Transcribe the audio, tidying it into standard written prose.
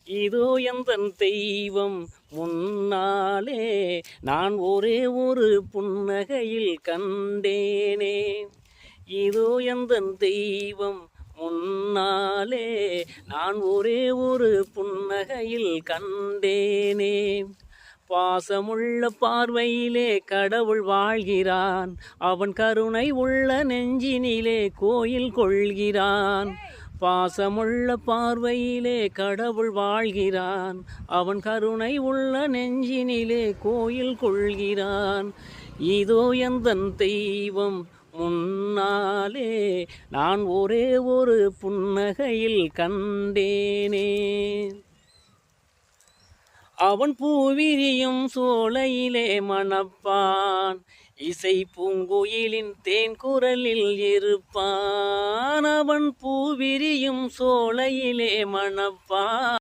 இதோ எந்தன் தெய்வம் முன்னாலே நான் ஒரே ஒரு புன்னகையில் கண்டேனே. இதோ எந்தன் தெய்வம் முன்னாலே நான் ஒரே ஒரு புன்னகையில் கண்டேனே. பாசமுள்ள பார்வையிலே கடவுள் வாழ்கிறான், அவன் கருணை உள்ள நெஞ்சினிலே கோயில் கொள்கிறான். பாசமுள்ள பார்வையிலே கடவுள் வாழ்கிறான், அவன் கருணை உள்ள நெஞ்சினிலே கோயில் கொள்கிறான். இதோ எந்தன் தெய்வம் முன்னாலே நான் ஒரே ஒரு புன்னகையில் கண்டேனே. அவன் பூவிரியும் சோலையிலே மணப்பான், இசை பூங்குயிலின் தேன் குரலில் இருப்பான். அவன் பூவிரியும் சோலையிலே மணப்பான்.